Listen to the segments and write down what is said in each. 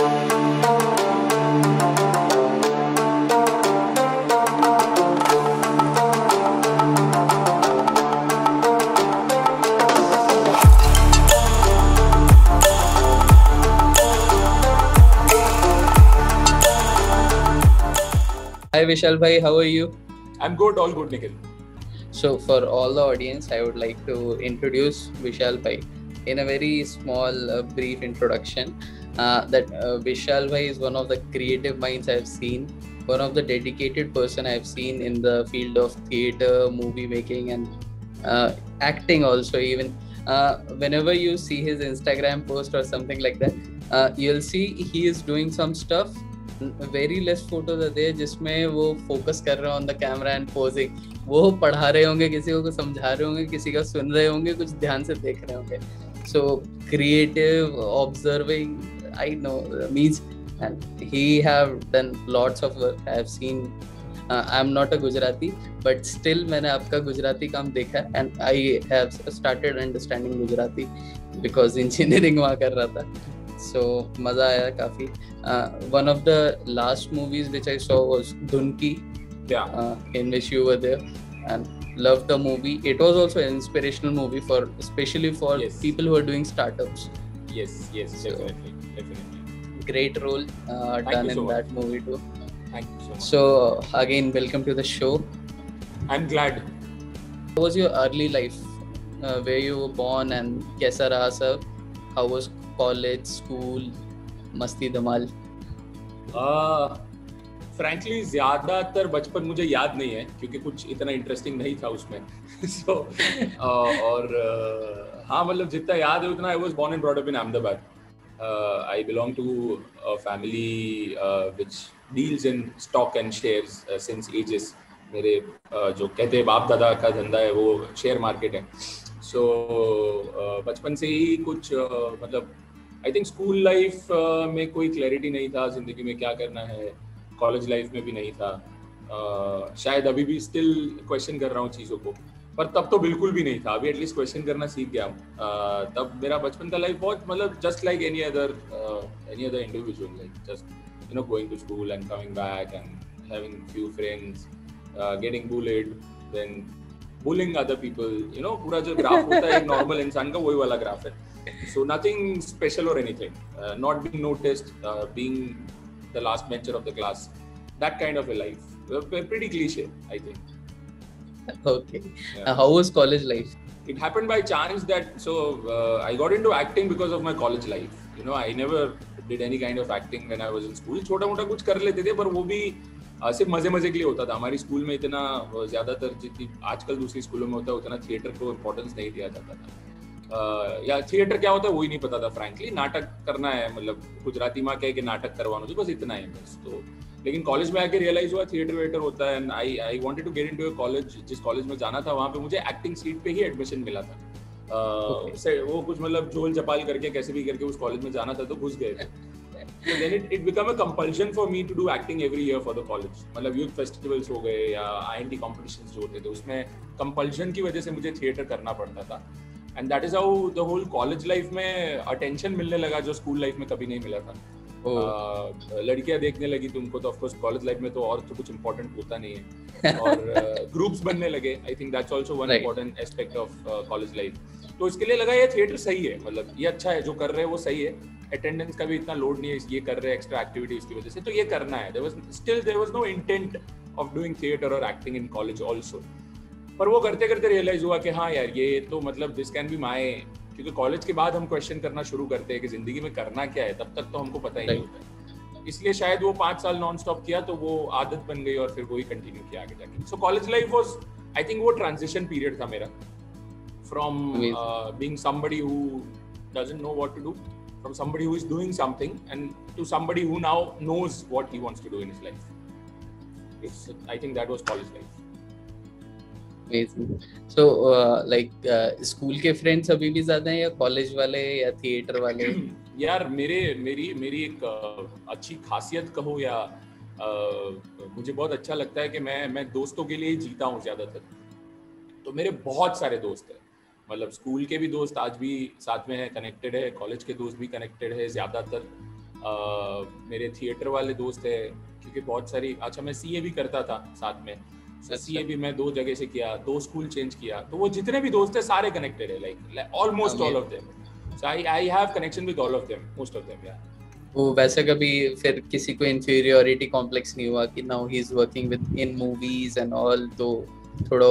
Hi Vishal bhai, how are you? I'm good, all good, Nikhil. So for all the audience, I would like to introduce Vishal bhai in a very small, brief introduction. Vishal bhai is one of the creative minds I've seen, one of the dedicated person I've seen in the field of theater, movie making, and acting also. Even whenever you see his Instagram post or something like that, you'll see he is doing some stuff. Very less photos आते हैं जिसमें वो focus कर रहे हो on the camera and posing, वो पढ़ा रहे होंगे, किसी को समझा रहे होंगे, किसी का सुन रहे होंगे, कुछ ध्यान से देख रहे होंगे. So creative observing I know means he have done lots of work. I have seen I'm not a Gujarati but still मैंने आपका गुजराती काम देखा है and I have started understanding Gujarati because engineering वहाँ कर रहा था. So मजा आया काफी. One of the last movies which I saw was Dunki, in which you were there, and loved the movie. It was also an inspirational movie for, especially for people who are doing startups. Yes, so, definitely. Great role done in that movie too. Thank you so much. So again, welcome to the show. I'm glad. How was your early life? Where you were born and कैसा रहा सब? How was college, school, मस्ती धमाल? Frankly ज़्यादातर बचपन मुझे याद नहीं है क्योंकि कुछ इतना इंटरेस्टिंग नहीं था उसमें. So, और हाँ मतलब जितना याद है उतना. I was born and brought up in Ahmedabad. I belong to a family which deals in stock and shares since ages. मेरे जो कहते हैं बाप दादा का धंधा है वो शेयर मार्केट है. So बचपन से ही कुछ मतलब आई थिंक स्कूल लाइफ में कोई क्लैरिटी नहीं था जिंदगी में क्या करना है. कॉलेज लाइफ में भी नहीं था. शायद अभी भी स्टिल क्वेश्चन कर रहा हूँ चीज़ों को, पर तब तो बिल्कुल भी नहीं था. अभी एटलीस्ट क्वेश्चन करना सीख गया हूँ. तब मेरा बचपन का लाइफ बहुत मतलब just like any other individual, like just you know going to school and coming back and having few friends, getting bullied, then bullying other people, you know, पूरा जो ग्राफ होता है एक नॉर्मल इंसान का वही वाला ग्राफ है. So nothing special or anything. Not being noticed, being the last bencher of the class, that kind of a life. Pretty cliche, I think. Okay. How was college life? It happened by chance that I got into acting because of my college life. You know, I never did any kind of acting when I was in school. छोटा मोटा कुछ कर लेते थे पर वो भी सिर्फ मजे के लिए होता था. हमारी स्कूल में इतना ज़्यादातर जितनी आजकल दूसरी स्कूलों में होता है उतना थिएटर को इम्पोर्टेंस नहीं दिया जाता था. या थिएटर क्या होता है वही नहीं पता था फ्रैंकली. नाटक करना है मतलब गुजराती माँ कहे कि नाटक करवाना थी, बस इतना ही बस. तो लेकिन कॉलेज में आके रियलाइज हुआ थिएटर वेटर होता है. And I wanted to get into a college. जिस कॉलेज में जाना था वहाँ पे मुझे एक्टिंग सीट पे ही एडमिशन मिला था. वो कुछ मतलब झोल झपाल करके कैसे भी करके उस कॉलेज में जाना था तो घुस गए थे. So then it became a compulsion for me to do acting every year for the college. मतलब youth festivals हो गए या INT competitions जो होते थे उसमें compulsion की वजह से मुझे थिएटर करना पड़ता था. And that is how the whole college life में attention मिलने लगा जो school life में कभी नहीं मिला था. लड़कियां देखने लगी तुमको तो of course college life में तो और तो कुछ important होता नहीं है. और groups बनने लगे. I think that's also one important aspect of college life. तो इसके लिए लगा ये थिएटर सही है, मतलब ये अच्छा है जो कर रहे हैं वो सही है. अटेंडेंस का भी इतना लोड नहीं है, ये कर रहे हैं एक्स्ट्रा एक्टिविटीज की वजह से तो ये करना है. there was no intent of doing theater or acting in college also. पर वो करते करते रियलाइज हुआ कि हाँ यार ये तो मतलब दिस कैन बी माय. क्योंकि कॉलेज के बाद हम क्वेश्चन करना शुरू करते हैं कि जिंदगी में करना क्या है, तब तक तो हमको पता ही नहीं होता. इसलिए शायद वो 5 साल नॉन स्टॉप किया तो वो आदत बन गई और फिर वही कंटिन्यू किया आगे जाके. So college life was I think वो ट्रांजिशन पीरियड था मेरा from being somebody who doesn't know what to do, from somebody who is doing something, and to somebody who now knows what he wants to do in his life. I think that was college life. Amazing. So school के friends अभी भी ज़्यादा हैं या college वाले या theater वाले? यार मेरी एक अच्छी खासियत कहो या मुझे बहुत अच्छा लगता है कि मैं दोस्तों के लिए ही जीता हूँ ज़्यादातर. तो मेरे बहुत सारे दोस्त हैं, मतलब स्कूल के भी दोस्त आज भी साथ में है, कनेक्टेड है. कॉलेज के दोस्त भी कनेक्टेड है ज़्यादातर. मेरे थिएटर वाले दोस्त है, क्योंकि बहुत सारी, अच्छा मैं सीए भी करता था साथ में, सीए भी मैं 2 जगह से किया, 2 स्कूल चेंज किया, तो वो जितने भी दोस्त है सारे कनेक्टेड है, like almost all of them, so I have connection with all of them, most of them. या वो वैसे कभी फिर किसी को इन्फीरियोरिटी कॉम्प्लेक्स नहीं हुआ कि now he is working with in movies and all, तो थोड़ा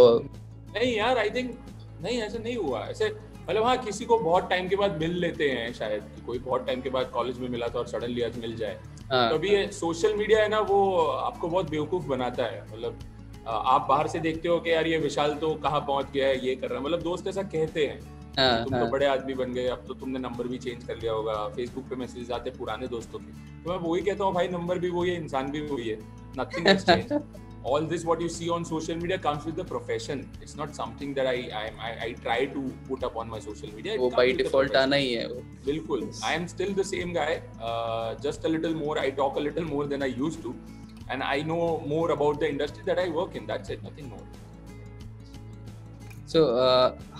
नहीं यार, आई थिंक नहीं, ऐसा नहीं हुआ। ऐसे मतलब हाँ, किसी को बहुत टाइम के बाद मिल लेते हैं शायद, कोई बहुत टाइम के बाद कॉलेज में मिला था और सडनली आज मिल जाए। कभी सोशल मीडिया है ना, वो आपको बहुत बेवकूफ बनाता है। मतलब आप बाहर से देखते हो कि यार ये विशाल तो कहाँ पहुंच गया है, ये कर रहा है, मतलब दोस्त ऐसा कहते हैं, तुम तो बड़े आदमी बन गए, अब तो तुमने नंबर भी चेंज कर लिया होगा, फेसबुक पे मैसेज आते पुराने दोस्तों के, तो मैं वही कहता हूँ भाई, नंबर भी वही है, इंसान भी वही है, nothing has changed. All this what you see on social media comes with the profession. It's not something that I try to put up on my social media. वो by default आना ही है वो। बिल्कुल, I am still the same guy, just a little more. I talk a little more than I used to, and I know more about the industry that I work in. That's it, nothing more. So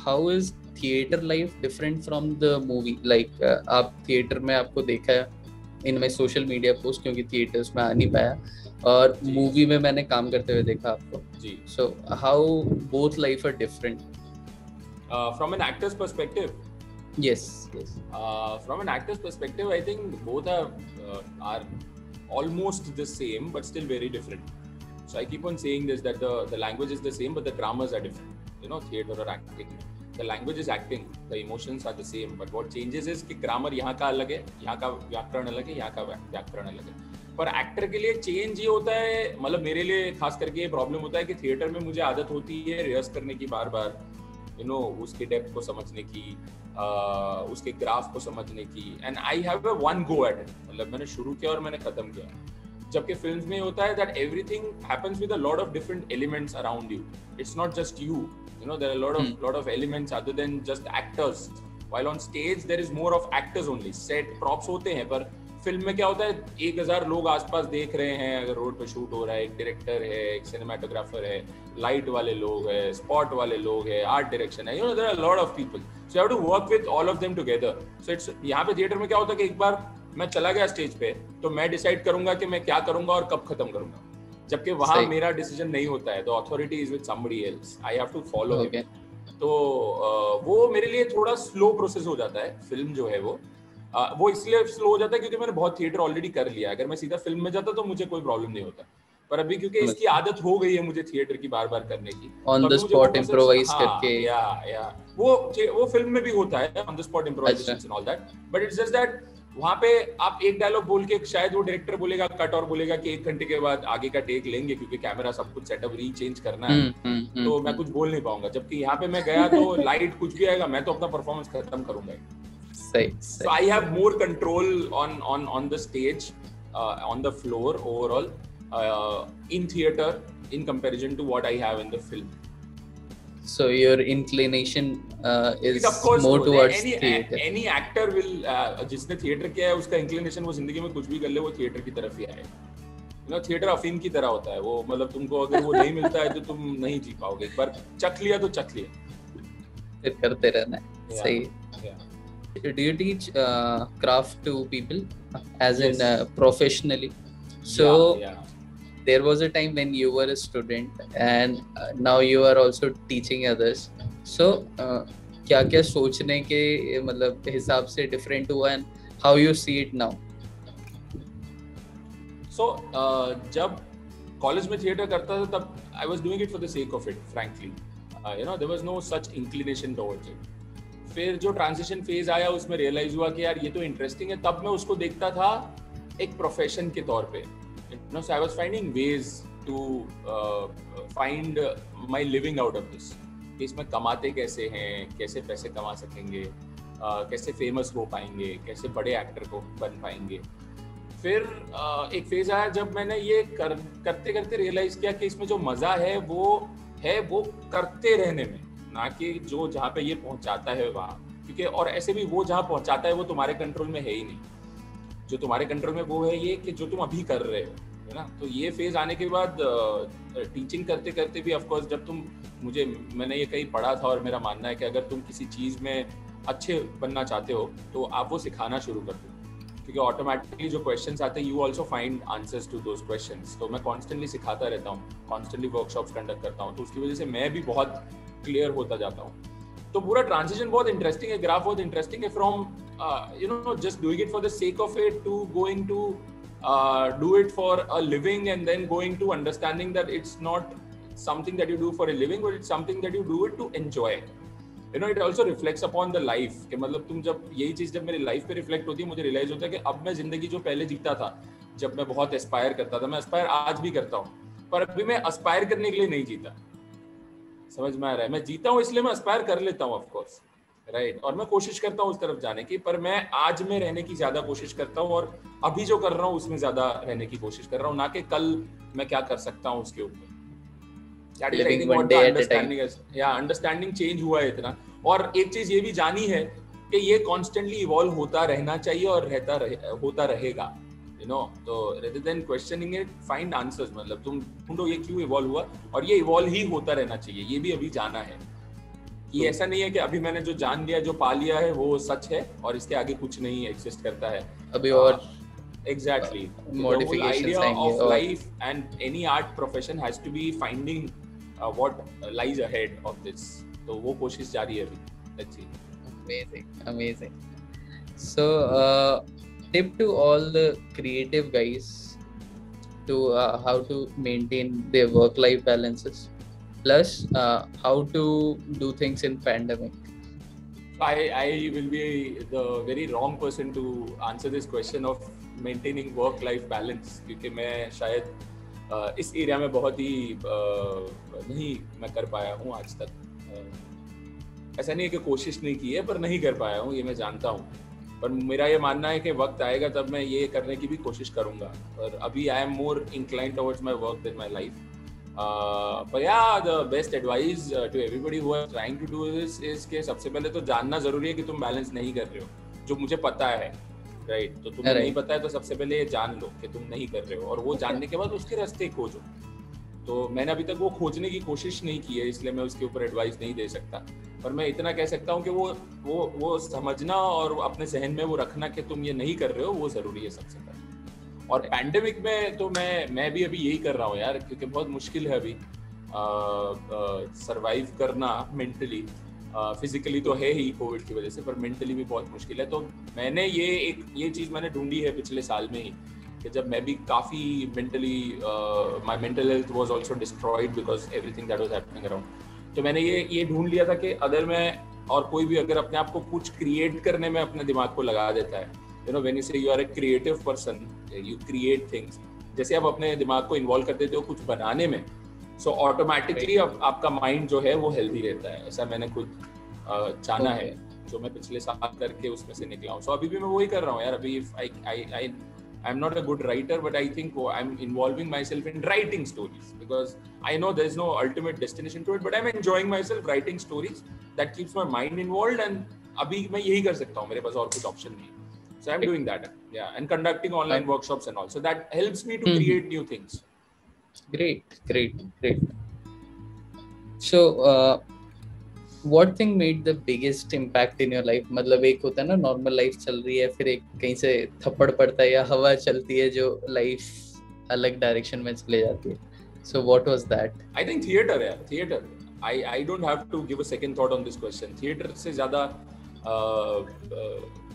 how is theater life different from the movie? Like आप theater में आपको देखा है in my social media post, क्योंकि theatres में आ नहीं पाया, और मूवी में मैंने काम करते हुए देखा आपको जी। So how both life are different? From an actor's perspective, yes. From an actor's perspective, I think both are almost the same but still very different. So I keep on saying this, that the language is the same but the dramas are different, you know, theater or acting. The language is acting, the emotions are the same, but what changes is कि grammar यहाँ का अलग है, यहाँ का व्याकरण अलग है, यहाँ का व्याकरण अलग है। पर एक्टर के लिए चेंज ये होता है, मतलब मेरे लिए खास करके ये प्रॉब्लम होता है कि थिएटर में मुझे आदत होती है रिहर्स करने की बार बार, यू नो, उसके डेप्थ को समझने की, उसके ग्राफ को समझने की, and I have a one go at it, मतलब मैंने शुरू किया और मैंने खत्म किया। जबकि फिल्म्स में होता है that everything happens with a lot of different elements around you. It's not just you. You know, there are a lot of elements other than just actors. While on stage there is more of actors only. Set props होते हैं, पर film में क्या होता है, 1000 लोग आसपास देख रहे हैं, अगर रोड पे शूट हो रहा है, एक डायरेक्टर है, एक सिनेमाटोग्राफर है, लाइट वाले लोग हैं, स्पॉट वाले लोग हैं, आर्ट डायरेक्शन है, you know, there are a lot of people. So you have to work with all of them together. So it's, यहाँ पे थिएटर में क्या होता है कि एक बार मैं चला गया स्टेज पे, तो मैं डिसाइड करूंगा कि मैं क्या करूंगा और कब खत्म करूंगा, जबकि वहां मेरा डिसीजन नहीं होता है, the authority is with somebody else, I have to follow him. तो वो मेरे लिए थोड़ा स्लो प्रोसेस हो जाता है। फिल्म जो है वो इसलिए स्लो हो जाता है क्योंकि मैंने बहुत थिएटर ऑलरेडी कर लिया। अगर मैं सीधा फिल्म में जाता तो मुझे कोई प्रॉब्लम नहीं होता, पर अभी क्योंकि इसकी आदत हो गई है मुझे थिएटर की बार बार करने की, ऑन द स्पॉट इम्प्रोवाइज करके, या वो फिल्म में भी होता है on the spot improvisation and all that, but it's just that वहां पे आप एक डायलॉग बोल के शायद वो डायरेक्टर बोलेगा कट और बोलेगा कि 1 घंटे के बाद आगे का टेक लेंगे क्योंकि कैमरा सब कुछ सेटअप रीचेंज करना है, तो मैं कुछ बोल नहीं पाऊंगा। जबकि यहाँ पे मैं गया तो लाइट कुछ भी आएगा, मैं तो अपना परफॉर्मेंस खत्म करूंगा। So I have more control on the stage, on the floor overall, in theater in comparison to what I have in the film. So your inclination is more towards theater. Any actor will, जिसने theatre किया है उसका inclination वो जिंदगी में कुछ भी कर ले वो थिएटर की तरफ ही आए। You know, थिएटर अफीम की तरह होता है वो, मतलब तुमको अगर वो नहीं मिलता है तो तुम नहीं जी पाओगे। एक बार चख लिया तो चख लिया, फिर करते रहना है। सही। Do you teach craft to people, as in professionally? So there was a time when you were a student and now you are also teaching others. So क्या-क्या सोचने के मतलब हिसाब से different हुआ and how you see it now? So जब college में theatre करता था तब I was doing it for the sake of it, frankly. You know, there was no such inclination towards it. फिर जो ट्रांजिशन फेज आया उसमें रियलाइज हुआ कि यार ये तो इंटरेस्टिंग है, तब मैं उसको देखता था एक प्रोफेशन के तौर पे। You know, so I was finding ways to find my living out of this. कि इसमें कमाते कैसे हैं, कैसे पैसे कमा सकेंगे, कैसे फेमस हो पाएंगे, कैसे बड़े एक्टर को बन पाएंगे। फिर एक फेज आया जब मैंने ये करते करते रियलाइज किया कि इसमें जो मजा है वो करते रहने में, ना कि जो जहाँ पे ये पहुंचाता है वहाँ, क्योंकि और ऐसे भी वो जहाँ पहुंचाता है वो तुम्हारे कंट्रोल में है ही नहीं। जो तुम्हारे कंट्रोल में वो है ये कि जो तुम अभी कर रहे हो, है ना। तो ये फेज आने के बाद टीचिंग करते करते भी ऑफ कोर्स जब मैंने ये कहीं पढ़ा था और मेरा मानना है कि अगर तुम किसी चीज में अच्छे बनना चाहते हो तो आप वो सिखाना शुरू कर दो। क्योंकि ऑटोमेटिकली जो क्वेश्चंस आते हैं you also find answers to those questions. तो मैं कॉन्स्टेंटली सिखाता रहता हूँ, कॉन्स्टेंटली वर्कशॉप्स कंडक्ट करता हूँ, तो उसकी वजह से मैं भी बहुत क्लियर होता जाता हूँ। तो पूरा ट्रांजिशन बहुत इंटरेस्टिंग है, ग्राफ बहुत इंटरेस्टिंग है, from you know just doing it for the sake of it to going to do it for a living and then going to understanding that it's not something that you do for a living, but it's something that you do it to enjoy. You know, it also reflects upon the life. कि मतलब तुम जब यही चीज जब मेरी life पे reflect होती है, मुझे रियलाइज होता है कि अब मैं जिंदगी जो पहले जीता था, जब मैं बहुत एस्पायर करता था, मैं एस्पायर आज भी करता हूँ, पर अभी मैं एस्पायर करने के लिए नहीं जीता। समझ में आ रहा है? मैं जीता हूँ इसलिए मैं एस्पायर कर लेता हूँ, ऑफ कोर्स, राइट, और मैं कोशिश करता हूँ उस तरफ जाने की, पर मैं आज में रहने की ज्यादा कोशिश करता हूँ और अभी जो कर रहा हूँ उसमें ज्यादा रहने की कोशिश कर रहा हूँ, ना कि कल मैं क्या कर सकता हूँ उसके ऊपर। That is, I think, what the understanding is. Yeah, understanding change हुआ है इतना। और एक चीज ये भी जानी है कि ये constantly evolve होता रहना चाहिए और होता रहेगा, you know। तो rather than questioning it, find answers। मतलब तुम ढूंढो ये क्यों evolve हुआ, और ये evolve ही होता रहना चाहिए। ये भी अभी जाना है कि ऐसा नहीं है कि अभी मैंने जो जान लिया, जो पा लिया है वो सच है और इसके आगे कुछ नहीं एग्जिस्ट करता है अभी। और exactly, the whole idea of life and any art profession has to be finding what lies ahead of this. तो वो कोशिश जारी है अभी। Let's see. Amazing. So tip to all the creative guys to how to maintain their work-life balances, plus how to do things in pandemic. I will be the very wrong person to answer this question of maintaining work-life balance, क्योंकि मैं शायद इस area में बहुत ही नहीं मैं कर पाया हूँ आज तक। ऐसा नहीं है कि कोशिश नहीं की है, पर नहीं कर पाया हूँ, ये मैं जानता हूँ। पर मेरा ये मानना है कि वक्त आएगा तब मैं ये करने की भी कोशिश करूँगा। पर अभी I am more inclined towards my work in my life. पर या the best advice to everybody who are trying to do this is कि सबसे पहले तो जानना जरूरी है कि तुम बैलेंस नहीं कर रहे हो, जो मुझे पता है, राइट। तो तुम्हें नहीं पता है तो सबसे पहले ये जान लो कि तुम नहीं कर रहे हो, और वो जानने के बाद उसके रास्ते खोजो। तो मैंने अभी तक वो खोजने की कोशिश नहीं की है, इसलिए मैं उसके ऊपर एडवाइस नहीं दे सकता। पर मैं इतना कह सकता हूँ कि वो समझना और अपने जहन में वो रखना कि तुम ये नहीं कर रहे हो, वो जरूरी है सबसे पहले। और पैंडेमिक में तो मैं भी अभी यही कर रहा हूँ यार, क्योंकि बहुत मुश्किल है अभी सरवाइव करना मेंटली। फिजिकली तो है ही कोविड की वजह से, पर मेंटली भी बहुत मुश्किल है। तो मैंने ये चीज़ मैंने ढूंढी है पिछले साल में ही, कि जब मैं भी काफ़ी mentally my mental health was also destroyed because everything that was happening around. तो मैंने ये ढूंढ लिया था कि अगर मैं और कोई भी अगर अपने आप को कुछ क्रिएट करने में अपने दिमाग को लगा देता है, you know when you say you are a creative person, you create things, जैसे आप अपने दिमाग को इन्वॉल्व कर देते हो कुछ बनाने में, सो ऑटोमेटिकली आपका माइंड जो है वो हेल्दी रहता है। ऐसा मैंने खुद जाना है, जो मैं पिछले साल करके उसमें से निकला हूँ। सो अभी भी मैं वही कर रहा हूँ यार। अभी I'm not a good writer, but I think I'm involving myself in writing stories because I know there's no ultimate destination to it, but I'm enjoying myself writing stories that keeps my mind involved, and अभी मैं यही कर सकता हूँ, मेरे पास और कुछ option नहीं। So I'm doing that, yeah, and conducting online workshops and all. So that helps me to create new things. Great. So what thing made the biggest impact in your life? मतलब एक होता है ना normal life चल रही है, फिर एक कहीं से थप्पड़ पड़ता है या हवा चलती है जो लाइफ अलग डायरेक्शन में चले जाती है। So what was that? I think theater है, theater. I don't have to give a second thought on this question. Theater से ज़्यादा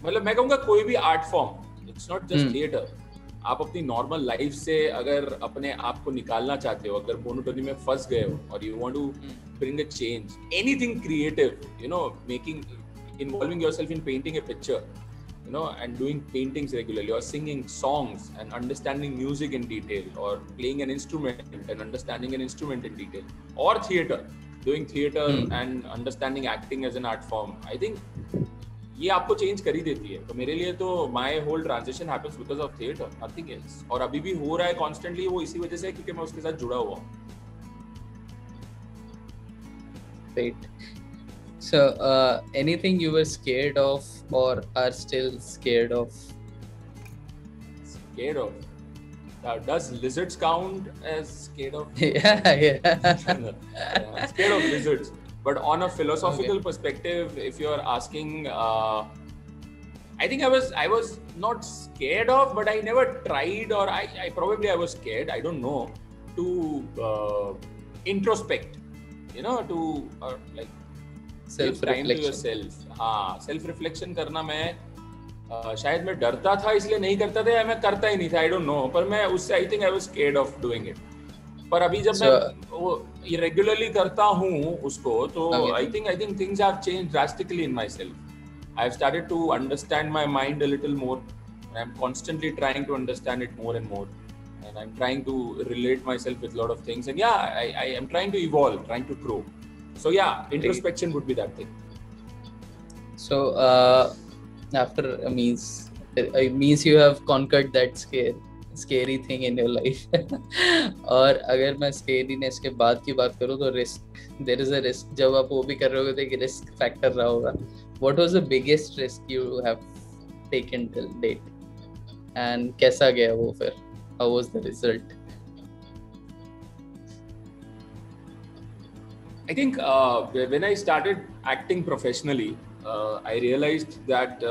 मतलब मैं कहूँगा कोई भी art form, it's not just theater. आप अपनी नॉर्मल लाइफ से अगर अपने आप को निकालना चाहते हो, अगर मोनोटोनी में फंस गए हो और you want to bring a change, anything creative, you know, making, involving yourself in painting a picture, you know, and doing paintings regularly, or singing songs and understanding music in detail, or playing an instrument and understanding an instrument in detail, or theater, doing theater and understanding acting as an art form, I think ये आपको change कर ही देती है। तो मेरे लिए तो my whole transition happens because of theatre, nothing else. और अभी भी हो रहा है कॉन्स्टेंटली, वो इसी वजह से क्योंकि मैं उसके साथ जुड़ा हुआ हूँ। Great. So anything you were scared of or are still scared of? Scared of? Does lizards count as scared of? Yeah. Scared of lizards. But on a philosophical perspective, if you are asking, I think I was not scared of, but I never tried, or I probably I was scared. I don't know, to introspect, you know, to like give time to yourself. हाँ, self reflection करना मैं शायद मैं डरता था इसलिए नहीं करता था, या मैं करता ही नहीं था, I don't know. पर मैं उससे I think I was scared of doing it. पर अभी जब मैं वो रेगुलरली करता हूँ उसको, तो I think things have changed drastically in myself. I've started to understand my mind a little more. I'm constantly trying to understand it more and more, and I'm trying to relate myself with a lot of things. And yeah, I am trying to evolve, trying to grow. So yeah, introspection would be that thing. So after means it means you have conquered that scary thing in your life. और अगर मैं scariness के बाद की बात करूँ तो risk, there is a risk. जब आप वो भी कर रहे होगे तो एक risk factor रहा होगा. What was the biggest risk you have taken till date? And कैसा गया वो फिर? How was the result? I think when I started acting professionally, I realized that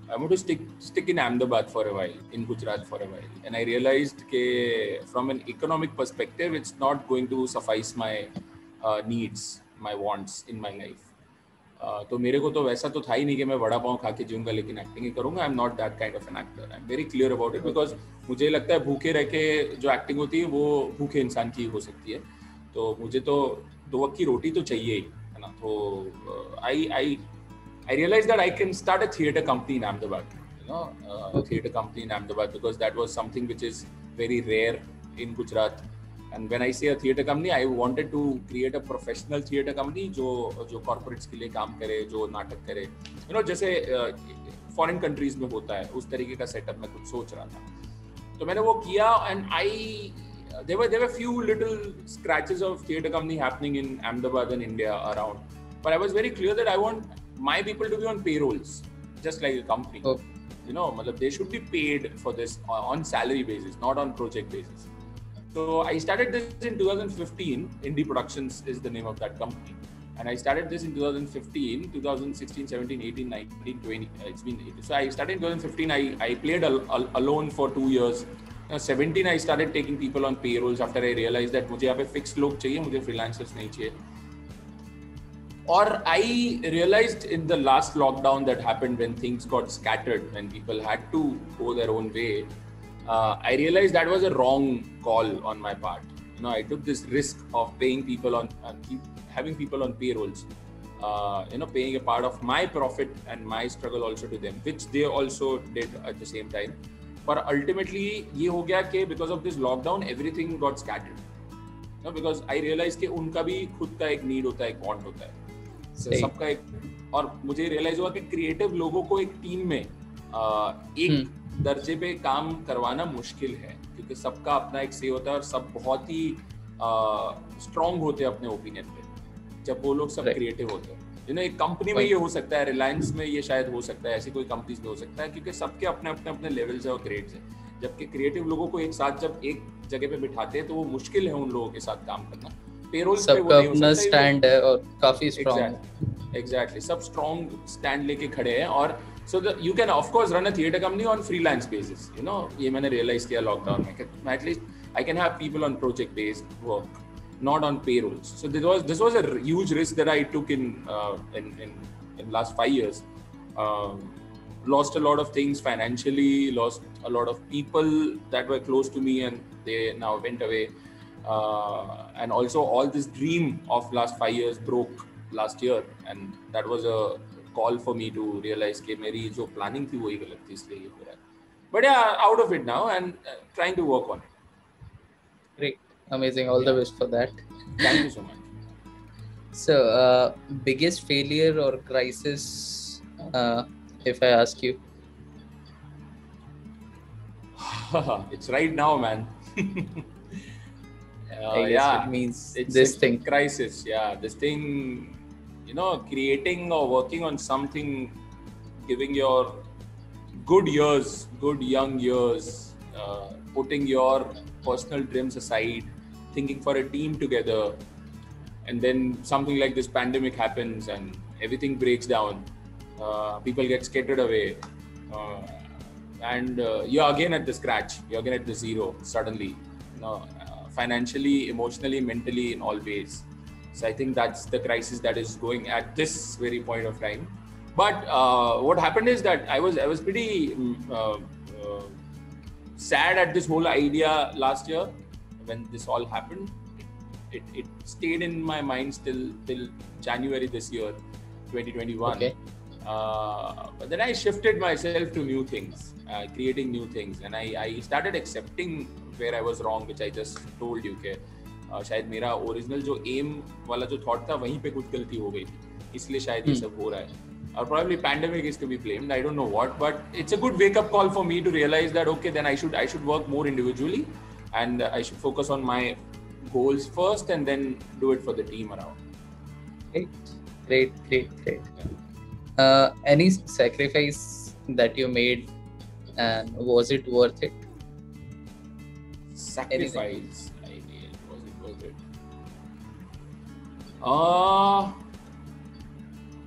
I want to stick in Ahmedabad for a while, in Gujarat for a while. And I realized that from an economic perspective, it's not going to suffice my needs, my wants in my life. तो मेरे को तो वैसा तो था ही नहीं कि मैं वड़ा पाव खा के जीऊंगा लेकिन एक्टिंग ही करूंगा. I am not that kind of an actor. I am very clear about it, because मुझे लगता है भूखे रह के जो एक्टिंग होती है वो भूखे इंसान की हो सकती है. तो मुझे तो 2 वक्त की रोटी तो चाहिए ही, है ना. तो I realized that I can start a theatre company in Ahmedabad, you know, a theatre company in Ahmedabad, because that was something which is very rare in Gujarat. And when I say a theatre company, I wanted to create a professional theatre company जो corporates के लिए काम करे, जो नाटक करे, you know, जैसे foreign countries में होता है, उस तरीके का setup मैं कुछ सोच रहा था. तो मैंने वो किया, and there were few little scratches of theatre company happening in Ahmedabad and India around, but I was very clear that I want my people to be on payrolls, just like a company. You know, they should be paid for this on salary basis, not on project basis. So I started this in 2015. Indie Productions is the name of that company. And I started this in 2015, 2016, 17, 18, 19, 20. It's been 8. So I started in 2015. I played alone for 2 years. 17, I started taking people on payrolls after I realized that मुझे यहाँ पे fixed लोग चाहिए, मुझे freelancers नहीं चाहिए. Or I realized in the last lockdown that happened when things got scattered, when people had to go their own way, I realized that was a wrong call on my part. You know, I took this risk of paying people on, having people on payrolls, you know, paying a part of my profit and my struggle also to them, which they also did at the same time. But ultimately, ये हो गया कि because of this lockdown, everything got scattered. You know, because I realized कि उनका भी खुद का एक need होता है, एक want होता है. सबका एक, और मुझे रियलाइज हुआ कि क्रिएटिव लोगों को एक टीम में एक दर्जे पे काम करवाना मुश्किल है, क्योंकि सबका अपना एक से होता है और सब बहुत ही स्ट्रांग होते हैं अपने ओपिनियन पे जब वो लोग सब क्रिएटिव होते हैं. यू नो, एक कंपनी में ये हो सकता है, रिलायंस में ये शायद हो सकता है, ऐसी कोई कंपनीज में हो सकता है, क्योंकि सबके अपने अपने लेवल्स है और ग्रेड्स है. जबकि क्रिएटिव लोगों को एक साथ जब एक जगह पे बिठाते हैं तो वो मुश्किल है उन लोगों के साथ काम करना. पेरोल्स पे वो नहीं हो सकता. सबका अपना स्टैंड है और काफी स्ट्रांग है. एग्जैक्टली, सब स्ट्रांग स्टैंड लेके खड़े हैं. और so you can of course run a theatre company on freelance basis. You know, ये मैंने realize किया लॉकडाउन में, at least I can have people on project based work, not on payrolls. So this was a huge risk that I took in last 5 years. Lost a lot of things financially, lost a lot of people that were close to me and they now went away. And also all this dream of last 5 years broke last year, and that was a call for me to realize कि मेरी जो planning थी वही गलत थी, इसलिए ये हो रहा है. But yeah, out of it now and trying to work on it. Great, amazing, all the best for that. Thank you so much. So, biggest failure or crisis, if I ask you? It's right now, man. I guess it means this thing. Crisis, yeah, this thing. You know, creating or working on something, giving your good young years, putting your personal dreams aside, thinking for a team together, and then something like this pandemic happens and everything breaks down. People get scattered away, uh, and you're again at the scratch. You're again at the zero suddenly. Financially, emotionally, mentally, in all ways. So I think that's the crisis that is going at this very point of time. But what happened is that I was pretty sad at this whole idea last year when this all happened. It stayed in my mind till January this year, 2021. Okay. But then I shifted myself to new things, creating new things, and I started accepting where I was wrong, which I just told you कि शायद मेरा original जो M वाला जो thought था वहीं पे कुछ गलती हो गई थी, इसलिए शायद ये सब हो रहा है. Or probably pandemic is to be blamed. I don't know what, but it's a good wake-up call for me to realize that okay, then I should work more individually, and I should focus on my goals first, and then do it for the team around. Great. Any sacrifice that you made, and was it worth it? Sacrifice I made, was it worth it?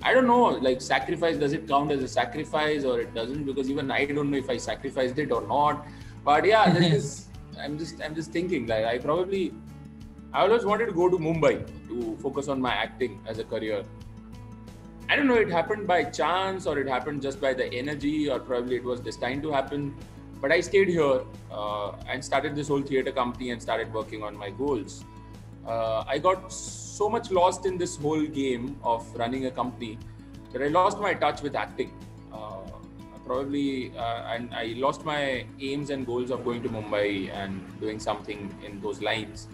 I don't know, like sacrifice, does it count as a sacrifice or it doesn't? Because even I don't know if I sacrificed it or not. But yeah, I'm just thinking like I always wanted to go to Mumbai to focus on my acting as a career. I don't know, it happened by chance or it happened just by the energy, or probably it was destined to happen. But I stayed here and started this whole theatre company and started working on my goals. I got so much lost in this whole game of running a company that I lost my touch with acting. And I lost my aims and goals of going to Mumbai and doing something in those lines.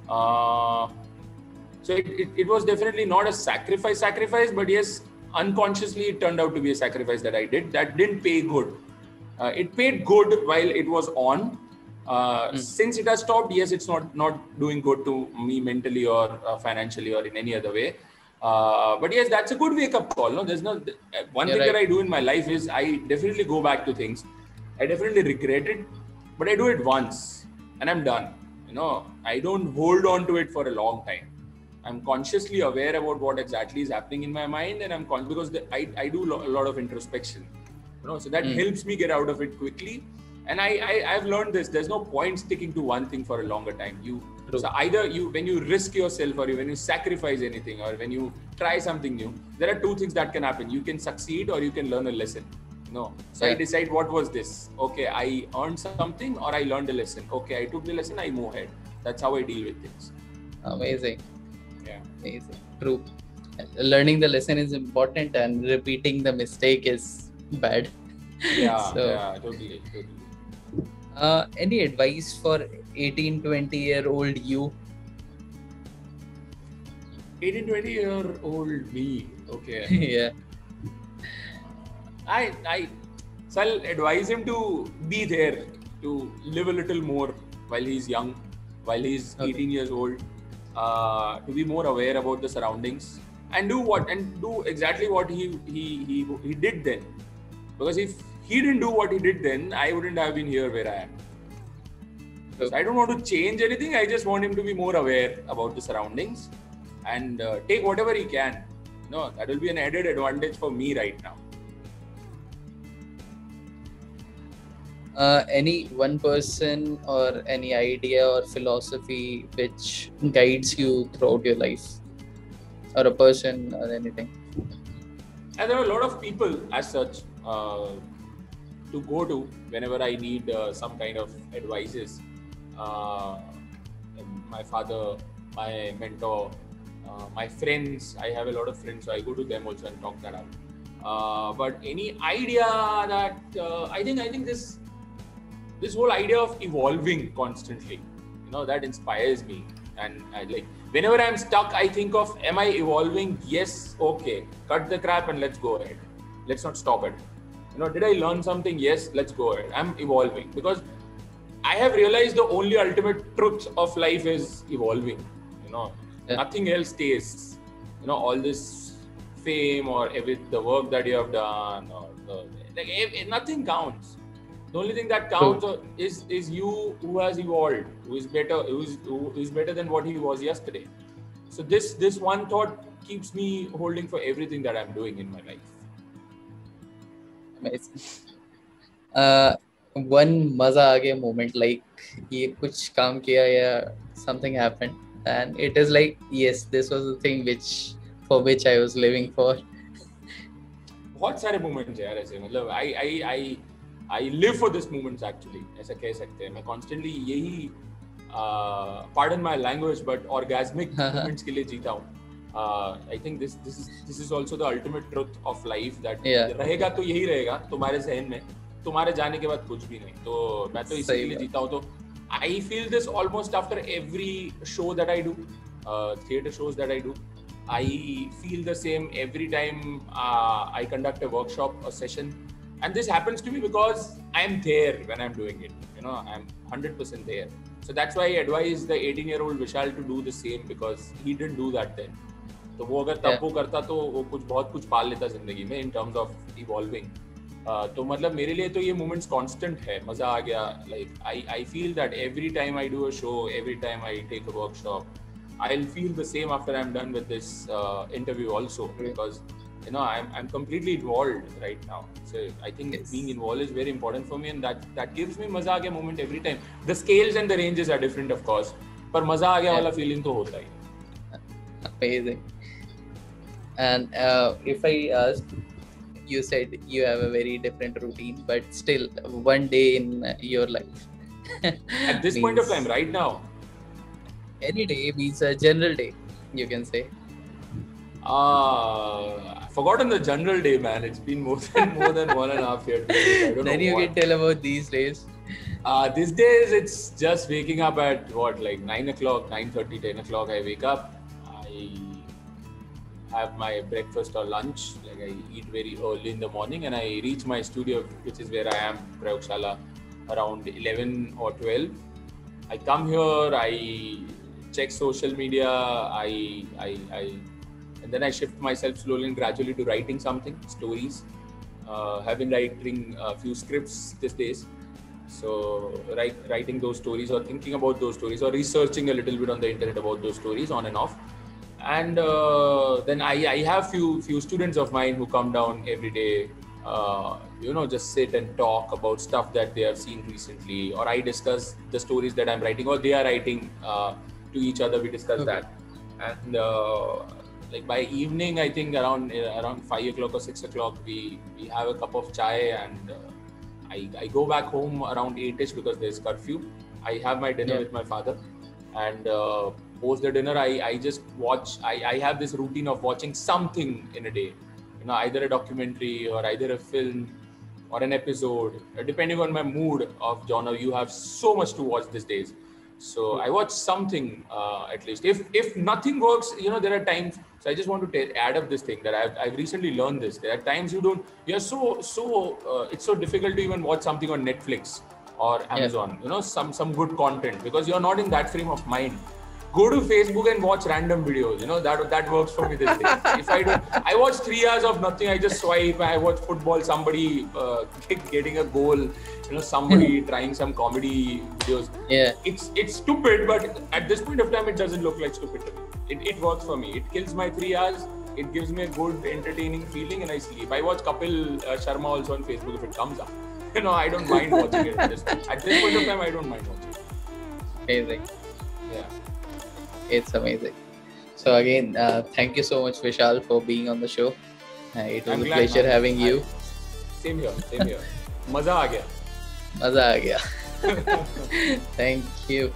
So it was definitely not a sacrifice, but yes, unconsciously it turned out to be a sacrifice that I did. That didn't pay good. It paid good while it was on. Since it has stopped, yes, it's not doing good to me mentally or financially or in any other way. But yes, that's a good wake-up call. No, there's no one thing that I do in my life is I definitely go back to things. I definitely regret it, but I do it once and I'm done. I don't hold on to it for a long time. I'm consciously aware about what exactly is happening in my mind, and because I do a lot of introspection. So that helps me get out of it quickly. And I've learned this. There's no point sticking to one thing for a longer time. So either when you risk yourself, or when you sacrifice anything, or when you try something new, there are two things that can happen. You can succeed or you can learn a lesson. So I decide, what was this? Okay, I earned something or I learned a lesson. Okay, I took the lesson, I move ahead. That's how I deal with things. Amazing. Yeah. Amazing. True. Learning the lesson is important and repeating the mistake is bad. Yeah, totally. Any advice for 18-20-year-old you? 18-20-year-old me. Okay. Yeah. So I'll advise him to be there, to live a little more while he's young, while he's 18 years old, to be more aware about the surroundings and do exactly what he did then. Because if he didn't do what he did then, I wouldn't have been here where I am. So I don't want to change anything. I just want him to be more aware about the surroundings and take whatever he can. That will be an added advantage for me right now. Any one person or any idea or philosophy which guides you throughout your life, or a person or anything? And there are a lot of people as such to go to whenever I need some kind of advices. My father, my mentor, my friends. I have a lot of friends, so I go to them also and talk that out. But any idea that I think this whole idea of evolving constantly, that inspires me. And whenever I'm stuck, I think of, am I evolving? Yes. Okay. Cut the crap and let's go ahead. Let's not stop it. Did I learn something? Yes. Let's go ahead. I'm evolving, because I have realized the only ultimate truth of life is evolving. Nothing else stays. All this fame or the work that you have done, or nothing counts. The only thing that counts is you who has evolved, who is better than what he was yesterday. So this one thought keeps me holding for everything that I'm doing in my life. amazing. uh, one मजा आ गया moment, like ये कुछ काम किया या something happened and it is like yes, this was the thing for which I was living for. बहुत सारे moments हैं यार ऐसे, मतलब I live for this moments actually, ऐसा कह सकते हैं. मैं कॉन्स्टेंटली यही pardon my language but orgasmic moments के लिए जीता हूँ. I think this is also the ultimate truth of life, that रहेगा तो यही रहेगा तुम्हारे जहन में, तुम्हारे जाने के बाद कुछ भी नहीं. तो मैं तो इसी के लिए जीता हूँ. तो I feel this almost after every show that I do, theater shows that I do. I feel the same every time I conduct a workshop or session, and this happens to me because I'm there when I'm doing it. You know, I'm 100% there. So that's why I advise the 18-year-old Vishal to do the same, because he didn't do that then. तो वो अगर तब वो करता तो वो बहुत कुछ पाल लेता जिंदगी में in terms of evolving. तो मतलब मेरे लिए तो ये moments constant है. मजा आ गया. Like I feel that every time I do a show, every time I take a workshop, I'll feel the same after I'm done with this interview also, because you know I'm completely involved right now. So I think being involved is very important for me, and that gives me maza aa gaya moment every time. The scales and the ranges are different of course, पर maza aa gaya wala feeling तो होता ही. Amazing. And if I ask, you said you have a very different routine, but still one day in your life at this point of time right now, any day means a general day, you can say. I've forgotten the general day, man. It's been more than 1.5 years. Then you can tell about these days. These days it's just waking up at what, like 9 o'clock, 9:30, 10 o'clock. I wake up, I have my breakfast or lunch. Like I eat very early in the morning, and I reach my studio, which is where I am, Prayogshala, around 11 or 12. I come here, I check social media, and then I shift myself slowly and gradually to writing something, stories. Have been writing a few scripts these days. So writing those stories, or thinking about those stories, or researching a little bit on the internet about those stories, on and off. And then I have few students of mine who come down every day. You know, just sit and talk about stuff that they have seen recently, or I discuss the stories that I'm writing, or they are writing to each other. We discuss that, and like by evening, I think around 5 o'clock or 6 o'clock, we have a cup of chai, and I go back home around 8ish because there's curfew. I have my dinner with my father, and post the dinner, I just watch. I have this routine of watching something in a day. You know, either a documentary or either a film or an episode, depending on my mood of genre. You have so much to watch these days, so I watch something at least. If nothing works, you know, there are times. So I just want to add up this thing that I've recently learned this. There are times you're it's so difficult to even watch something on Netflix or Amazon. You know, some good content, because you're not in that frame of mind. Go to Facebook and watch random videos. You know, that works for me this day. If I watch 3 hours of nothing. I just swipe. I watch football. Somebody getting a goal. You know, somebody trying some comedy videos. Yeah. It's stupid, but at this point of time, it doesn't look like stupid to me. It works for me. It kills my 3 hours. It gives me a good, entertaining feeling, and I sleep. I watch Kapil Sharma also on Facebook if it comes up. You know, I don't mind watching it. At this point of time, I don't mind watching it. Amazing. Yeah. It's amazing. So again, thank you so much, Vishal, for being on the show. It was a pleasure having you. Same here. Maza aa gaya. Maza aa gaya. Thank you.